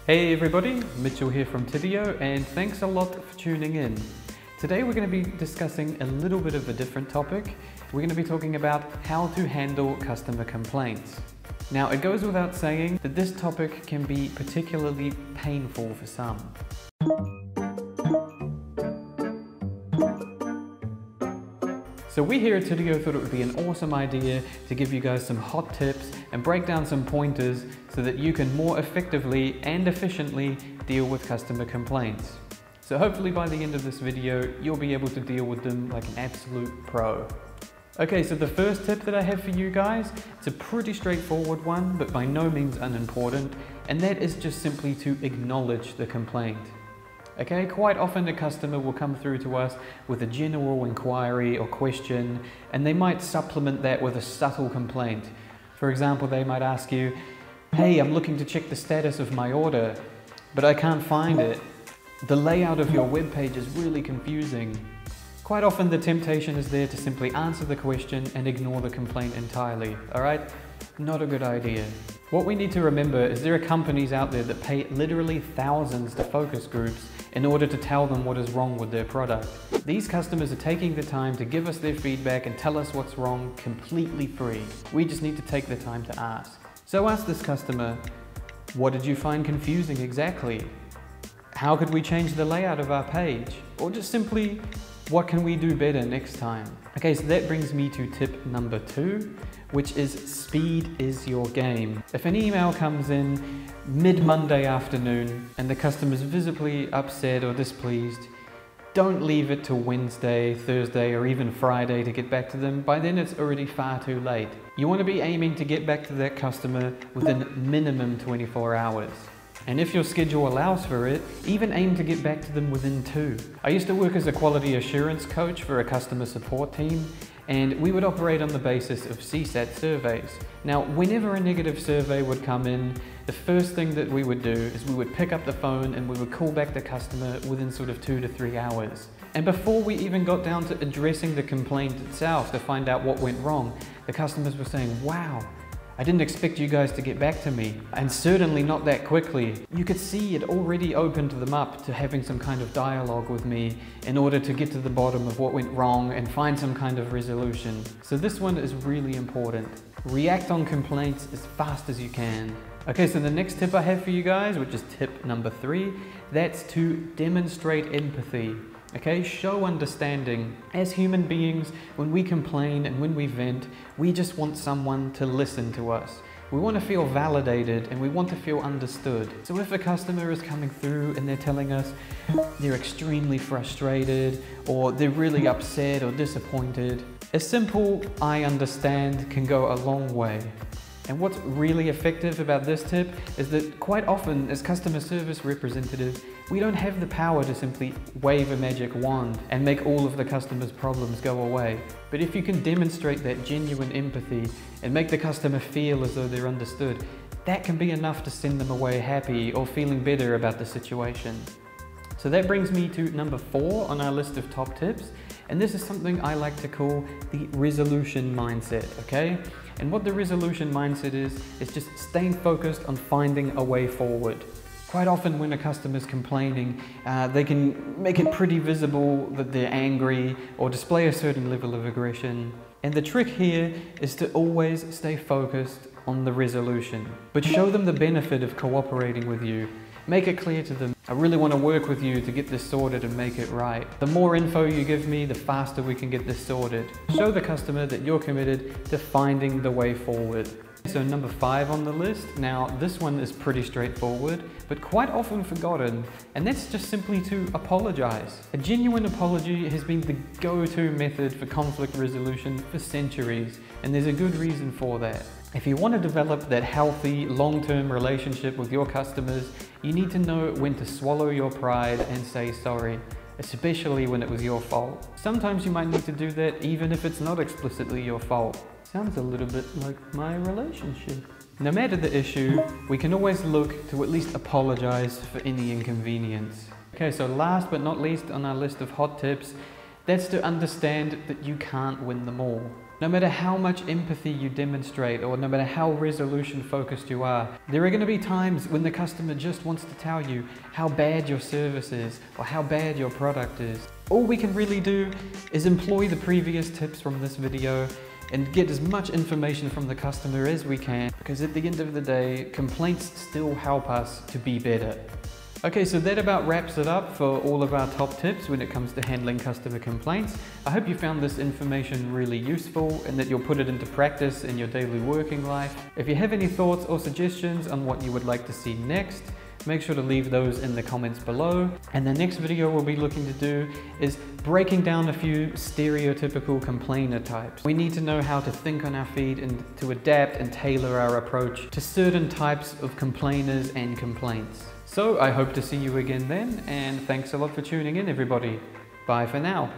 Hey everybody, Mitchell here from Tidio, and thanks a lot for tuning in. Today we're going to be discussing a little bit of a different topic. We're going to be talking about how to handle customer complaints. Now, it goes without saying that this topic can be particularly painful for some. So we here at Tidio thought it would be an awesome idea to give you guys some hot tips and break down some pointers so that you can more effectively and efficiently deal with customer complaints. So hopefully by the end of this video, you'll be able to deal with them like an absolute pro. Okay, so the first tip that I have for you guys, it's a pretty straightforward one, but by no means unimportant, and that is just simply to acknowledge the complaint. Okay, quite often a customer will come through to us with a general inquiry or question, and they might supplement that with a subtle complaint. For example, they might ask you, "Hey, I'm looking to check the status of my order, but I can't find it. The layout of your webpage is really confusing." Quite often the temptation is there to simply answer the question and ignore the complaint entirely, alright? Not a good idea. What we need to remember is there are companies out there that pay literally thousands to focus groups in order to tell them what is wrong with their product. These customers are taking the time to give us their feedback and tell us what's wrong completely free. We just need to take the time to ask. So ask this customer, what did you find confusing exactly? How could we change the layout of our page? Or just simply, what can we do better next time? Okay, so that brings me to tip number 2, which is speed is your game. If an email comes in mid-Monday afternoon and the customer's visibly upset or displeased, don't leave it till Wednesday, Thursday, or even Friday to get back to them. By then it's already far too late. You want to be aiming to get back to that customer within minimum 24 hours. And if your schedule allows for it, even aim to get back to them within 2. I used to work as a quality assurance coach for a customer support team, and we would operate on the basis of CSAT surveys. Now, whenever a negative survey would come in, the first thing that we would do is we would pick up the phone and we would call back the customer within sort of 2 to 3 hours. And before we even got down to addressing the complaint itself to find out what went wrong, the customers were saying, "Wow, I didn't expect you guys to get back to me, and certainly not that quickly." You could see it already opened them up to having some kind of dialogue with me in order to get to the bottom of what went wrong and find some kind of resolution. So this one is really important. React on complaints as fast as you can. Okay, so the next tip I have for you guys, which is tip number 3, that's to demonstrate empathy. Okay, show understanding. As human beings, when we complain and when we vent, we just want someone to listen to us. We want to feel validated and we want to feel understood. So if a customer is coming through and they're telling us they're extremely frustrated or they're really upset or disappointed, a simple "I understand" can go a long way. And what's really effective about this tip is that quite often as customer service representatives, we don't have the power to simply wave a magic wand and make all of the customer's problems go away. But if you can demonstrate that genuine empathy and make the customer feel as though they're understood, that can be enough to send them away happy or feeling better about the situation. So that brings me to number 4 on our list of top tips. And this is something I like to call the resolution mindset, okay? And what the resolution mindset is just staying focused on finding a way forward. Quite often when a customer's complaining, they can make it pretty visible that they're angry or display a certain level of aggression. And the trick here is to always stay focused on the resolution, but show them the benefit of cooperating with you. Make it clear to them, "I really want to work with you to get this sorted and make it right. The more info you give me, the faster we can get this sorted." Show the customer that you're committed to finding the way forward. So number 5 on the list, now this one is pretty straightforward, but quite often forgotten, and that's just simply to apologize. A genuine apology has been the go-to method for conflict resolution for centuries, and there's a good reason for that. If you want to develop that healthy, long-term relationship with your customers, you need to know when to swallow your pride and say sorry, especially when it was your fault. Sometimes you might need to do that even if it's not explicitly your fault. Sounds a little bit like my relationship. No matter the issue, we can always look to at least apologize for any inconvenience. Okay, so last but not least on our list of hot tips, that's to understand that you can't win them all. No matter how much empathy you demonstrate, or no matter how resolution focused you are, there are going to be times when the customer just wants to tell you how bad your service is or how bad your product is. All we can really do is employ the previous tips from this video and get as much information from the customer as we can, because at the end of the day, complaints still help us to be better. Okay, so that about wraps it up for all of our top tips when it comes to handling customer complaints. I hope you found this information really useful and that you'll put it into practice in your daily working life. If you have any thoughts or suggestions on what you would like to see next, make sure to leave those in the comments below. And the next video we'll be looking to do is breaking down a few stereotypical complainer types. We need to know how to think on our feet and to adapt and tailor our approach to certain types of complainers and complaints. So I hope to see you again then, and thanks a lot for tuning in, everybody. Bye for now.